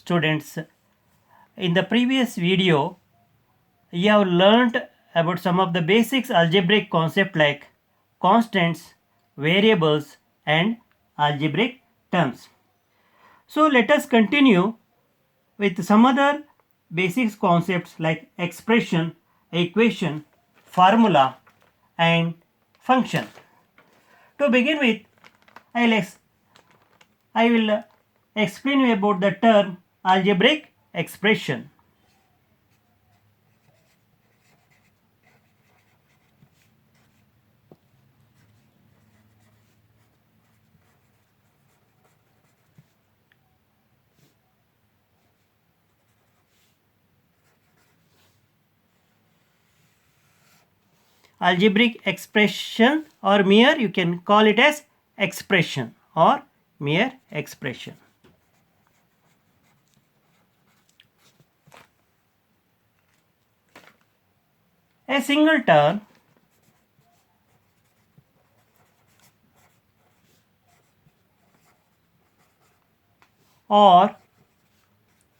students. In the previous video, you have learned about some of the basics algebraic concepts like constants, variables, and algebraic terms. So let us continue with some other basic concepts like expression, equation, formula, and function. To begin with, I will explain you about the term algebraic expression. Algebraic expression or mere, you can call it as expression or mere expression. A single term or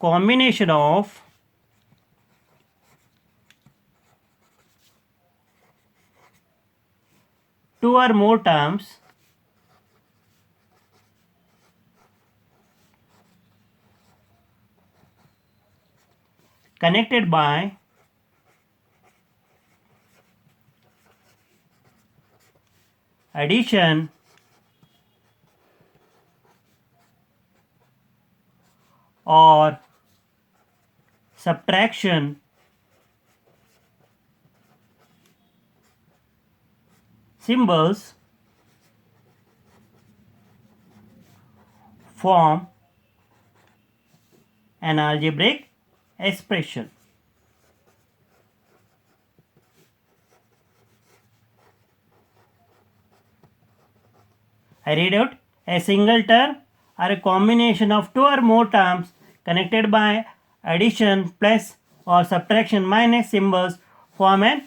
combination of two or more terms connected by addition or subtraction symbols form an algebraic expression. I read out: a single term or a combination of two or more terms connected by addition plus or subtraction minus symbols form an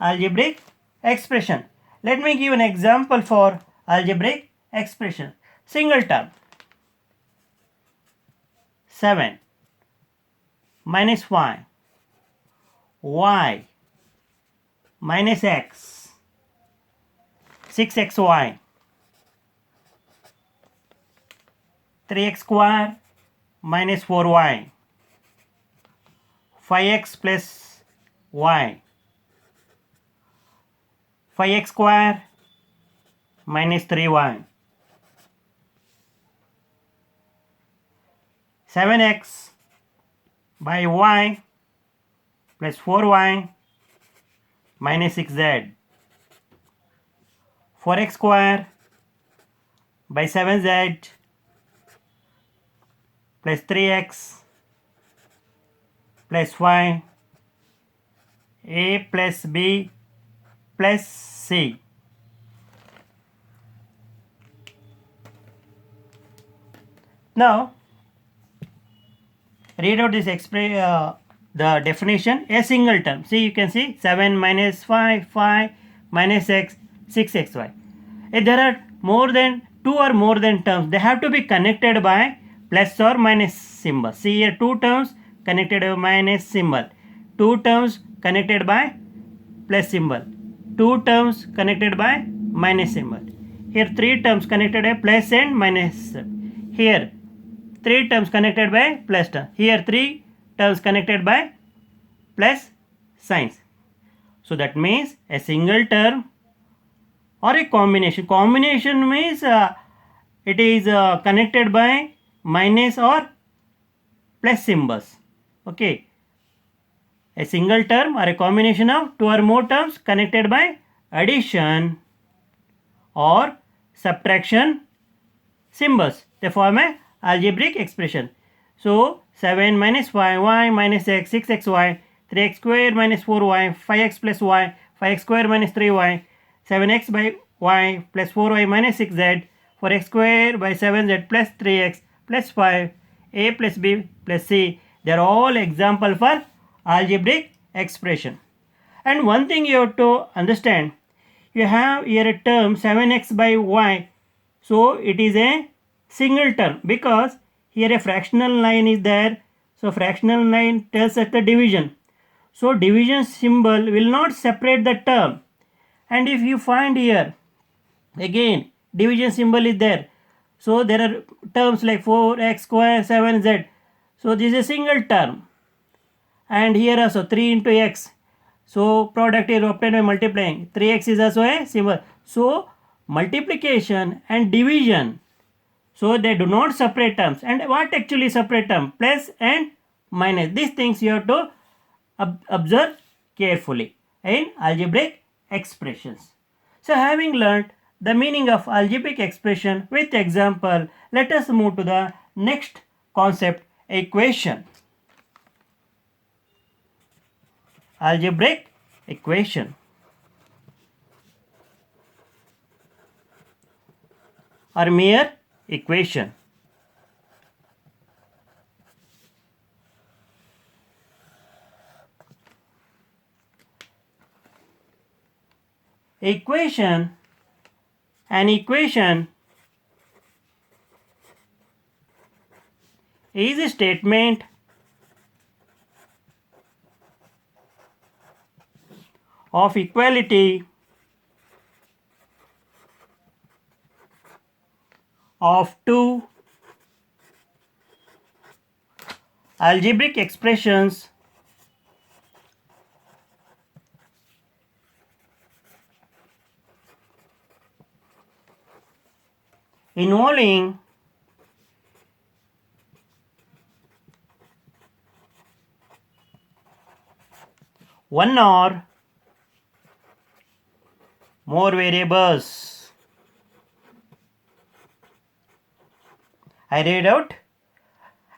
algebraic expression. Let me give an example for algebraic expression. Single term 7 minus y minus x, 6xy, 3x square minus 4y, 5x plus y, 5x square minus 3y, 7x by y plus 4y minus 6z, 4x square by 7z plus 3x plus y, a plus b plus c. Now read out this the definition. A single term, see, you can see 7 minus 5 minus x, 6xy. If there are more than two or more than terms, they have to be connected by plus or minus symbol. See here, two terms connected by minus symbol, two terms connected by plus symbol, two terms connected by minus symbol. Here three terms connected by plus and minus. Here three terms connected by plus term. Here three terms connected by plus signs. So that means a single term or a combination. Combination means it is connected by minus or plus symbols. Okay. A single term or a combination of two or more terms connected by addition or subtraction symbols. They form a algebraic expression. So 7 minus 5, y minus x, 6xy, 3x square minus 4y, 5x plus y, 5x square minus 3y, 7x by y plus 4y minus 6z, 4x square by 7z plus 3x plus 5, a plus b plus c. They are all example for algebraic expression. And one thing you have to understand, you have here a term 7x by y. So it is a single term because here a fractional line is there. So fractional line tells us the division. So division symbol will not separate the term. And if you find here, again division symbol is there. So there are terms like 4x square 7z. So this is a single term. And here also 3 into x. So product is obtained by multiplying. 3x is also a symbol. So multiplication and division. So they do not separate terms. And what actually separate term? Plus and minus. These things you have to observe carefully in algebraic expressions. So having learnt the meaning of algebraic expression with example, let us move to the next concept, equation. Algebraic equation or mere equation. Equation, an equation is a statement of equality of two algebraic expressions involving one or more variables. I read out.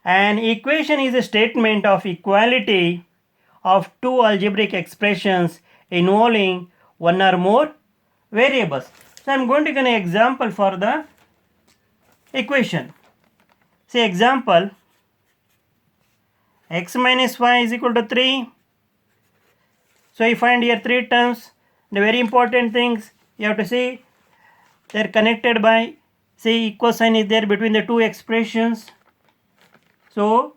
An equation is a statement of equality of two algebraic expressions involving one or more variables. So I am going to give an example for the equation. Say example, x minus y is equal to 3. So you find here three terms. The very important things you have to see, they are connected by, say, equal sign is there between the two expressions. So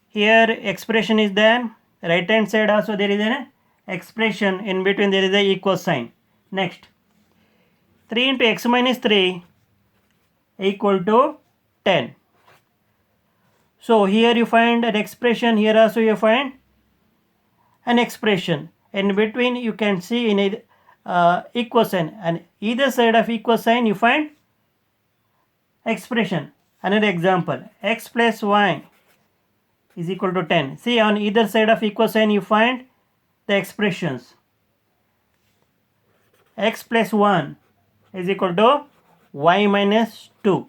here expression is there, right hand side also there is an expression, in between there is a equal sign. Next, 3 into x minus 3 equal to 10. So here you find an expression, here also you find an expression. In between you can see in a equal sign, and either side of equal sign you find expression. Another example, x plus y is equal to 10. See, on either side of equal sign you find the expressions. X plus 1 is equal to y minus 2.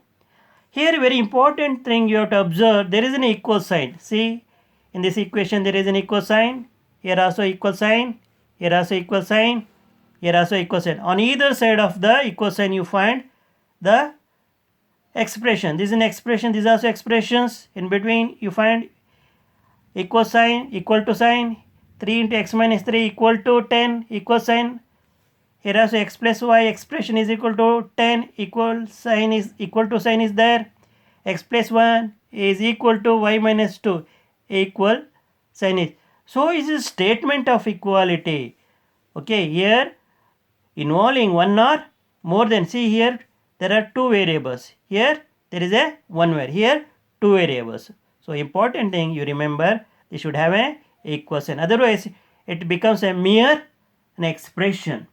Here very important thing you have to observe, there is an equal sign. See, in this equation there is an equal sign. Here also equal sign. Here also equal sign. Here also equal sign. On either side of the equal sign you find the expression. This is an expression. These are also expressions. In between you find equal sign, equal to sign. 3 into x minus 3 equal to 10, equal sign. Here also x plus y expression is equal to 10, equal sign is equal to sign is there. X plus 1 is equal to y minus 2, equal sign is. So it is a statement of equality. Okay, here involving one or more than. See here there are two variables. Here there is a one variable. Here two variables. So important thing you remember, they should have a equal sign. Otherwise it becomes a mere an expression.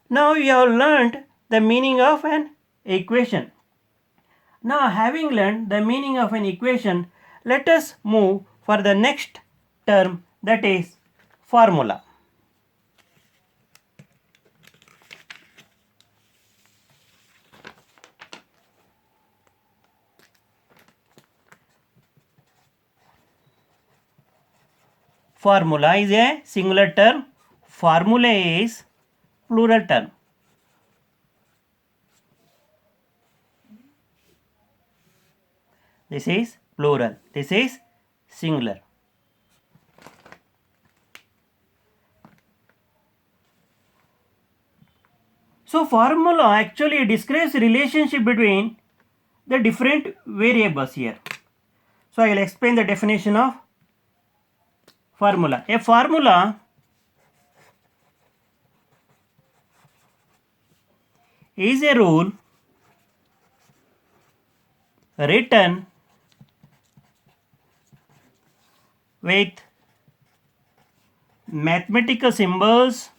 Now you have learned the meaning of an equation. Now having learned the meaning of an equation, let us move for the next term, that is formula. Formula is a singular term. Formula is plural term. This is plural. This is singular. So formula actually describes the relationship between the different variables here. So I will explain the definition of formula. A formula is a rule written with mathematical symbols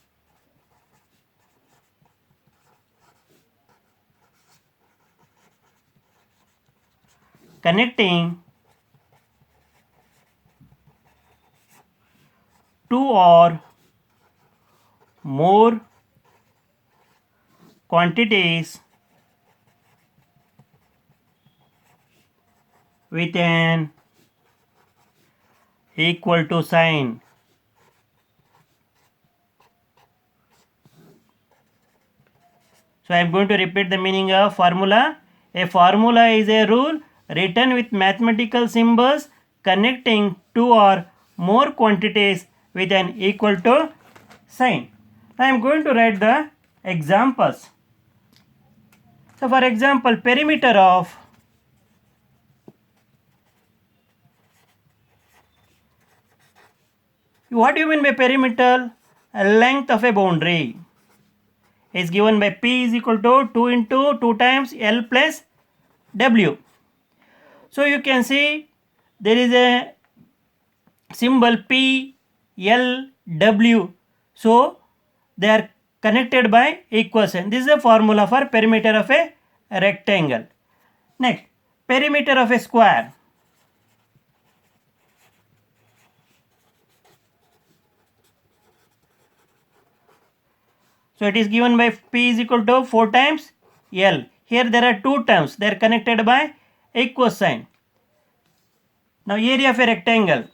connecting two or more quantities with an equal to sign. So I am going to repeat the meaning of formula. A formula is a rule written with mathematical symbols connecting two or more quantities with an equal to sign. I am going to write the examples. So for example, perimeter of what do you mean by perimeter? A length of a boundary is given by P is equal to 2 into 2 times L plus W. So you can see there is a symbol P, L, W. So they are connected by equation. This is a formula for perimeter of a rectangle. Next, perimeter of a square. So it is given by P is equal to 4 times L. Here there are two terms. They are connected by equal sign. Now area of a rectangle.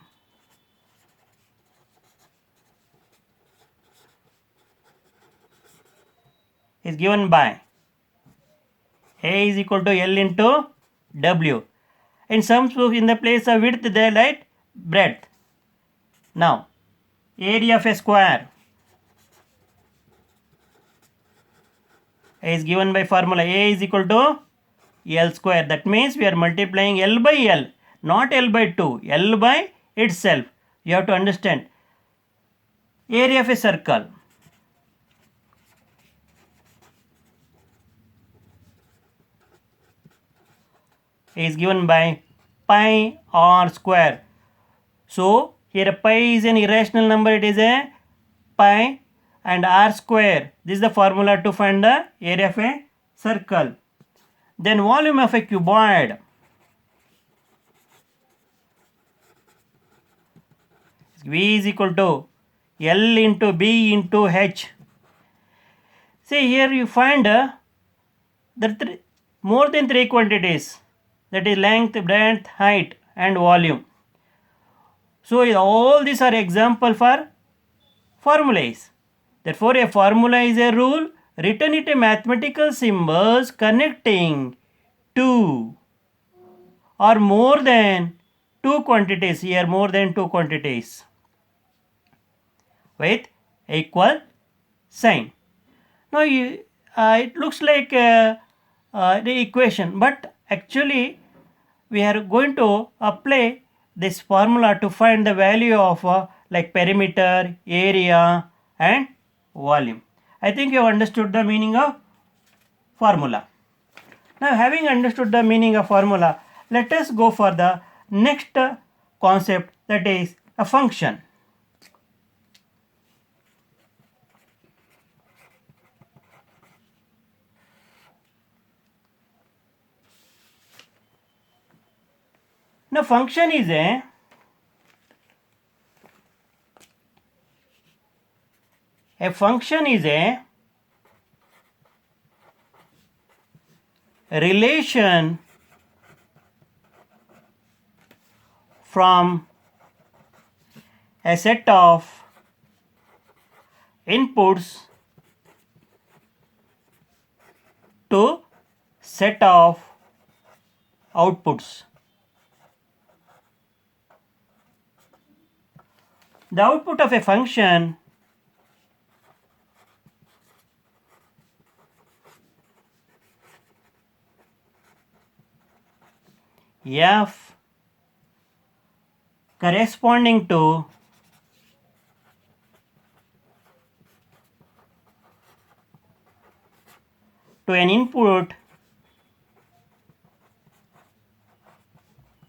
Is given by A is equal to L into W. In some in the place of width they write breadth. Now area of a square is given by formula A is equal to L square. That means we are multiplying L by L, not L by 2, L by itself. You have to understand. Area of a circle is given by pi r square. So here pi is an irrational number, it is a pi and r square. This is the formula to find the area of a circle. Then volume of a cuboid V is equal to L into B into H. See here you find more than three quantities, that is length, breadth, height and volume. So all these are example for formulas. Therefore a formula is a rule written into mathematical symbols connecting two or more than two quantities, here more than two quantities with equal sign. Now it looks like the equation, but actually we are going to apply this formula to find the value of like perimeter, area and volume. I think you have understood the meaning of formula. Now having understood the meaning of formula, let us go for the next concept, that is a function. Now function is a function is a relation from a set of inputs to set of outputs. The output of a function f corresponding to an input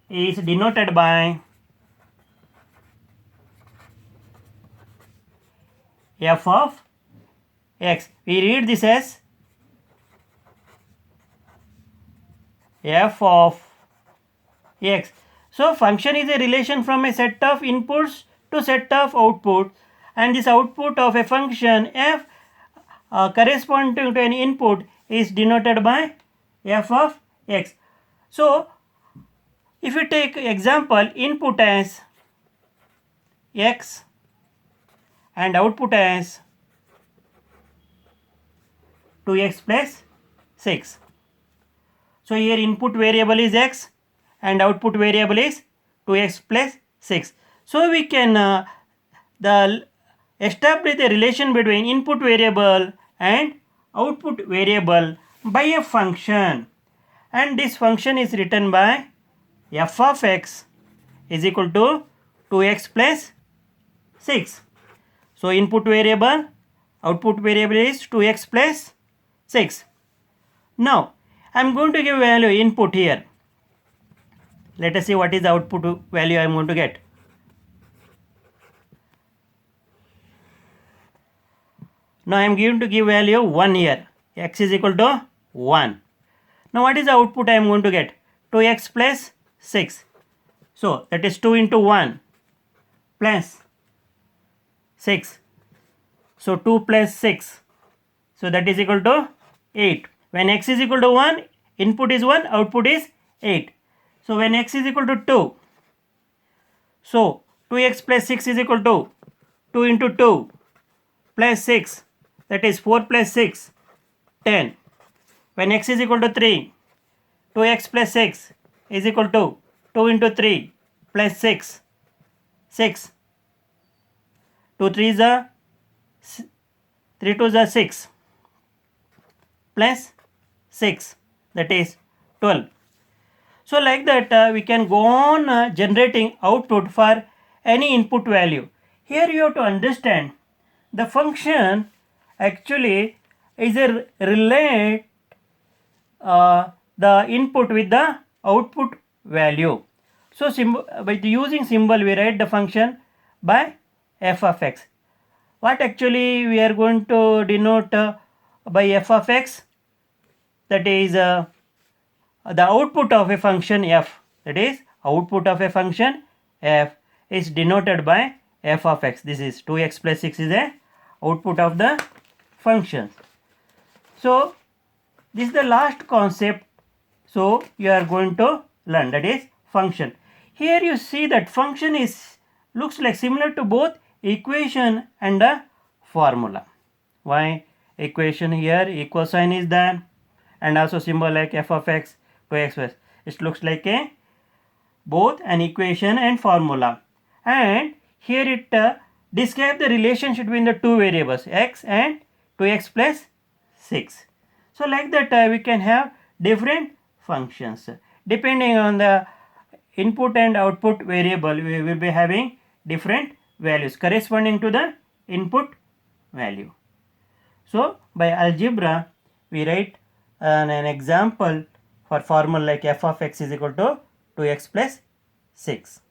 is denoted by f of x. We read this as f of x. So function is a relation from a set of inputs to set of outputs, and this output of a function f corresponding to an input is denoted by f of x. So if you take example, input as x and output as 2x plus 6. So here input variable is x and output variable is 2x plus 6. So we can establish the relation between input variable and output variable by a function, and this function is written by f of x is equal to 2x plus 6. So input variable, output variable is 2x plus 6. Now I am going to give value input here. Let us see what is the output value I am going to get. Now I am going to give value 1 here. X is equal to 1. Now what is the output I am going to get? 2x plus 6. So that is 2 into 1 plus 6. So 2 plus 6. So that is equal to 8. When x is equal to 1, input is 1, output is 8. So when x is equal to 2, so 2x plus 6 is equal to 2 into 2 plus 6, that is 4 plus 6, 10. When x is equal to 3, 2x plus 6 is equal to 2 into 3 plus 6, 6. 2 3 is a 3 2 is a 6 plus 6, that is 12. So like that we can go on generating output for any input value. Here you have to understand the function actually is a relate the input with the output value. So by using symbol we write the function by f of x. What actually we are going to denote by f of x? That is the output of a function f, that is output of a function f is denoted by f of x. This is 2x plus 6 is a output of the function. So this is the last concept, so you are going to learn, that is function. Here you see that function is looks like similar to both equation and a formula. Why? Equation here equal sign is there, and also symbol like f of x to x plus. It looks like a both an equation and formula, and here it describe the relationship between the two variables x and 2x plus 6. So like that we can have different functions depending on the input and output variable. We will be having different values corresponding to the input value. So by algebra we write an example for formula like f of x is equal to 2x plus 6.